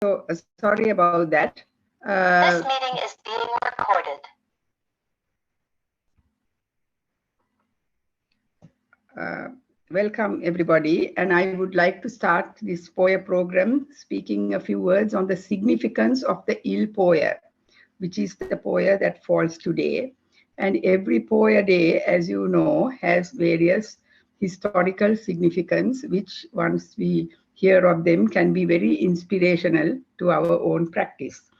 So sorry about that. This meeting is being recorded. Welcome everybody, and I would like to start this Poya program speaking a few words on the significance of the Il Poya, which is the Poya that falls today. And every Poya day, as you know, has various historical significance, which once we hear of them can be very inspirational to our own practice.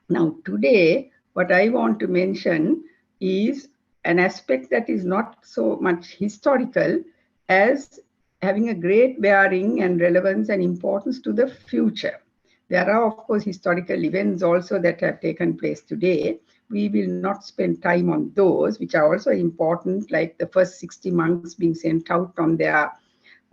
Now today, what I want to mention is an aspect that is not so much historical as having a great bearing and relevance and importance to the future. There are, of course, historical events also that have taken place today. We will not spend time on those, which are also important, like the first 60 monks being sent out on their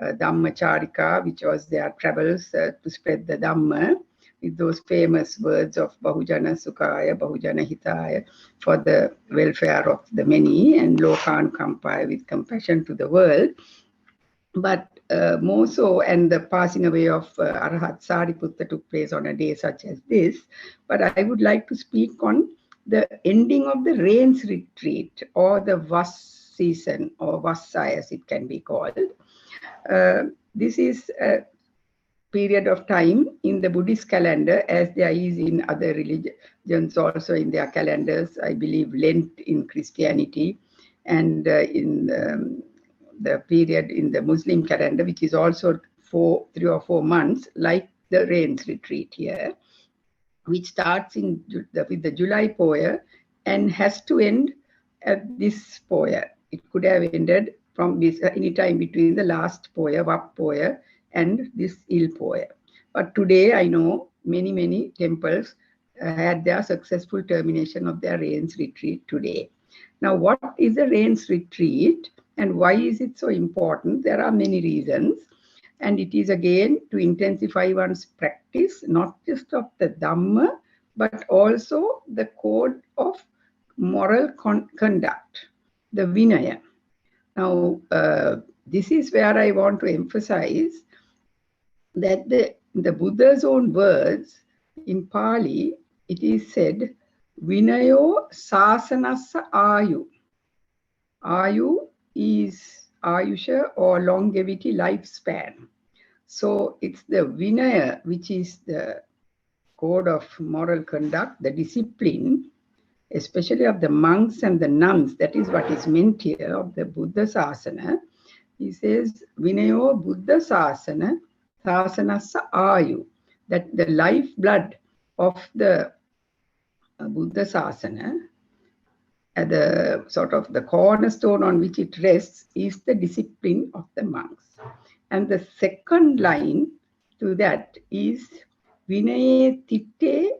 Dhammacharika, which was their travels to spread the Dhamma, with those famous words of Bahujana Sukhaya, Bahujana Hitaya, for the welfare of the many, and Lokanukampaya, with compassion to the world. But more so, and the passing away of Arahat Sariputta took place on a day such as this. But I would like to speak on the ending of the rains retreat, or the Vas season, or Vassai as it can be called. This is a period of time in the Buddhist calendar, as there is in other religions also in their calendars. I believe Lent in Christianity, and in the period in the Muslim calendar, which is also 3 or 4 months, like the rains retreat here, which starts with the July Poya and has to end at this Poya. It could have ended from this any time between the last Poya, Vap Poya, and this Il Poya. But today I know many temples had their successful termination of their rains retreat today. Now, what is a rains retreat and why is it so important? There are many reasons. And it is again to intensify one's practice, not just of the Dhamma, but also the code of moral conduct, the Vinaya. Now, this is where I want to emphasize that the Buddha's own words in Pali, it is said, Vinayo Sasanasa Ayu. Ayu is Ayusha, or longevity, lifespan. So it's the Vinaya, which is the code of moral conduct, the discipline, especially of the monks and the nuns. That is what is meant here of the Buddha Sasana. He says, Vinayo Buddha Sasana, Sasanasa Ayu, that the lifeblood of the Buddha Sasana, the sort of the cornerstone on which it rests, is the discipline of the monks. And the second line to that is Vinaye Titte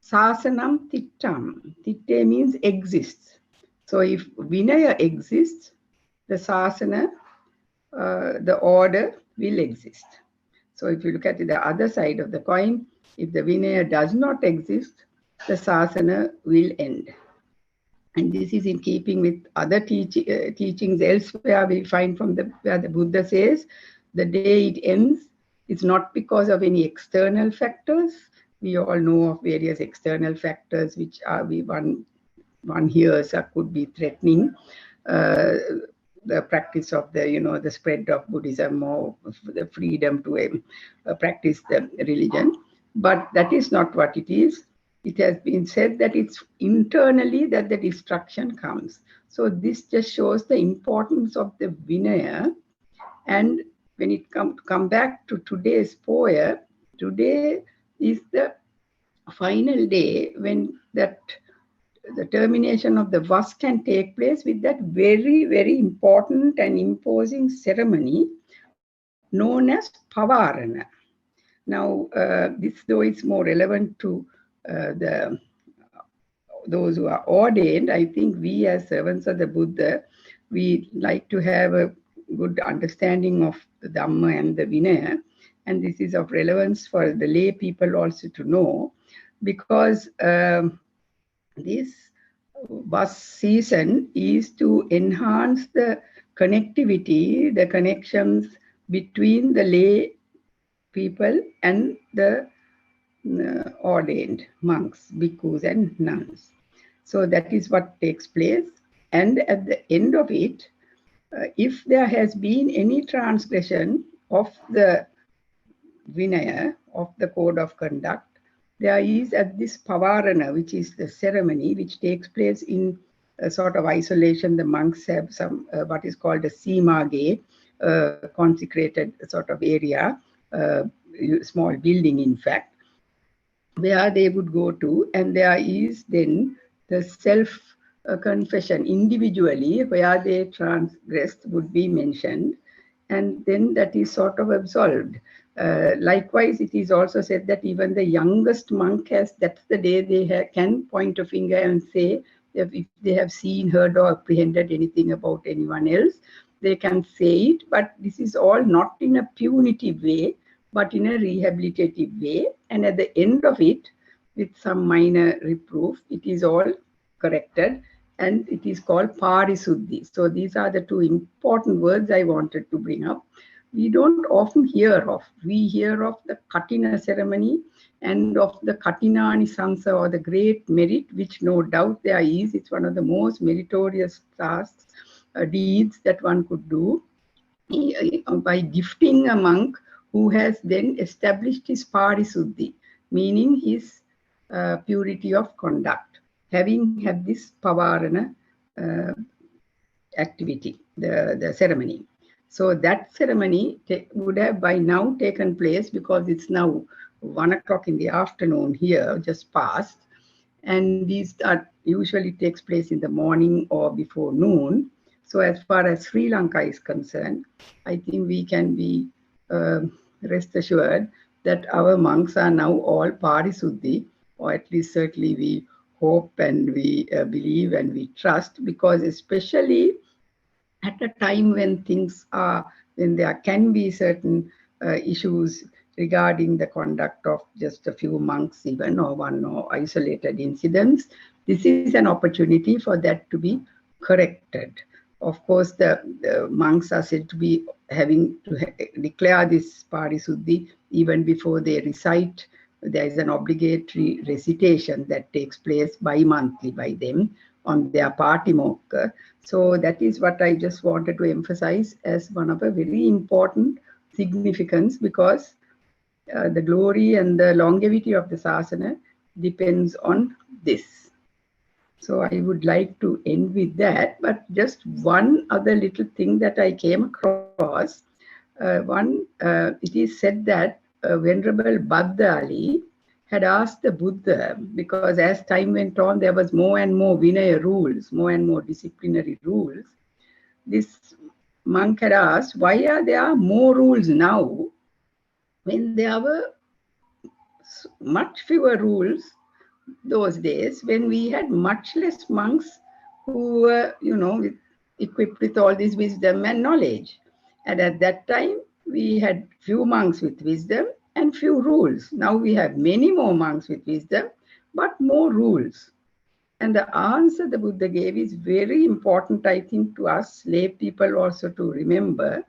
Sasanam Tittam. Titte means exists. So if Vinaya exists, the Sasana, the order, will exist. So if you look at the other side of the coin, if the Vinaya does not exist, the Sasana will end. And this is in keeping with other teachings elsewhere. We find from where the Buddha says, the day it ends, it's not because of any external factors. We all know of various external factors which are one hears could be threatening the practice of the spread of Buddhism, or the freedom to practice the religion. But that is not what it is. It has been said that it's internally that the destruction comes. So this just shows the importance of the Vinaya. And when it come back to today's Poya, today is the final day when the termination of the Vas can take place, with that very important and imposing ceremony known as Pavarana. Now, this though it's more relevant to those who are ordained, I think we as servants of the Buddha, we like to have a good understanding of the Dhamma and the Vinaya. And this is of relevance for the lay people also to know, because this Vas season is to enhance the connectivity, the connections between the lay people and the ordained monks, bhikkhus and nuns. So that is what takes place. And at the end of it, if there has been any transgression of the Vinaya, of the code of conduct, there is at this Pavarana, which is the ceremony which takes place in a sort of isolation. The monks have some what is called a Simage, consecrated sort of area, small building in fact, where they would go to, and there is then the self confession individually where they transgressed would be mentioned, and then that is sort of absolved. Likewise, it is also said that even the youngest monk has, that's the day they can point a finger and say if they have seen, heard or apprehended anything about anyone else, they can say it, but this is all not in a punitive way, but in a rehabilitative way. And at the end of it, with some minor reproof, it is all corrected, and it is called parisuddhi. So these are the two important words I wanted to bring up. We don't often hear of. We hear of the Katina ceremony and of the Katinani Sansa, or the great merit, which no doubt there is. It's one of the most meritorious tasks, deeds that one could do by gifting a monk who has then established his parisuddhi, meaning his purity of conduct, having had this pavarana activity, the ceremony. So that ceremony would have by now taken place, because it's now 1 o'clock in the afternoon here, just past, and these usually takes place in the morning or before noon. So as far as Sri Lanka is concerned, I think we can be rest assured that our monks are now all parisuddhi, or at least certainly we hope and we believe and we trust, because especially at a time when when there can be certain issues regarding the conduct of just a few monks even, or one or isolated incidents, this is an opportunity for that to be corrected. Of course, the monks are said to be having to declare this parisuddhi even before they recite. There is an obligatory recitation that takes place bi-monthly by them on their patimokkha. So that is what I just wanted to emphasize as one of a very important significance, because the glory and the longevity of the Sasana depends on this. So I would like to end with that, but just one other little thing that I came across. It is said that Venerable Bhaddha Ali had asked the Buddha, because as time went on, there was more and more Vinaya rules, more and more disciplinary rules. This monk had asked, why are there more rules now when there were much fewer rules those days, when we had much less monks who were, equipped with all this wisdom and knowledge. And at that time, we had few monks with wisdom and few rules. Now we have many more monks with wisdom, but more rules. And the answer the Buddha gave is very important, I think, to us lay people also to remember.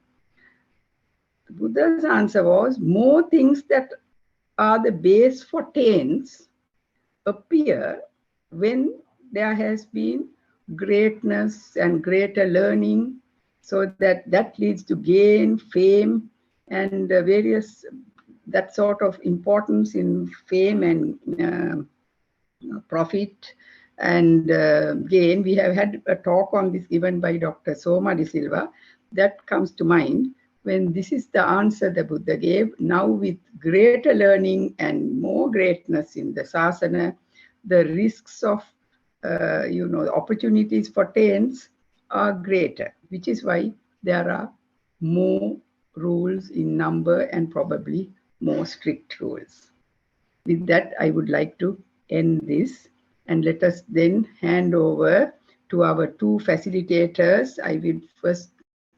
The Buddha's answer was, more things that are the base for taints appear when there has been greatness and greater learning, so that leads to gain, fame, and various that sort of importance in fame and profit and gain. We have had a talk on this given by Dr. Soma De Silva. That comes to mind when this is the answer the Buddha gave. Now with greater learning and more greatness in the Sasana, the risks of opportunities for taints are greater, which is why there are more rules in number and probably more strict rules. With that, I would like to end this, and let us then hand over to our two facilitators.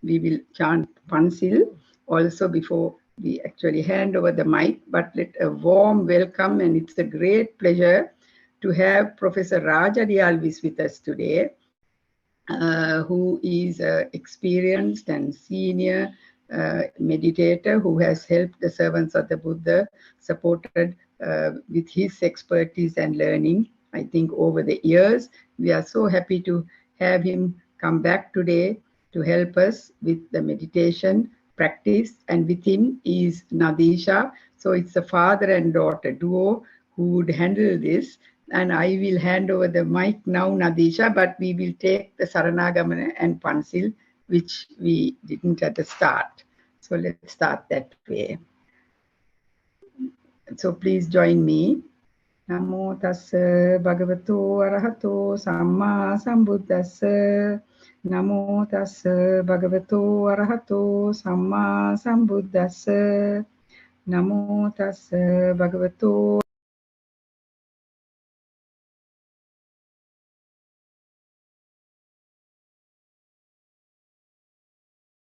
We will chant Pansil also before we actually hand over the mic, but let a warm welcome, and it's a great pleasure to have Professor Raja Dialvis with us today, who is an experienced and senior meditator who has helped the servants of the Buddha, supported with his expertise and learning. I think over the years, we are so happy to have him come back today to help us with the meditation practice. And with him is Nadisha. So it's a father and daughter duo who would handle this. And I will hand over the mic now, Nadisha, but we will take the Saranagamana and Pansil, which we didn't at the start. So let's start that way. So please join me. Namo tassa bhagavato arahato samma sambuddhassa. Namo tassa bhagavato arahato samma sambuddhassa. Namo tassa bhagavato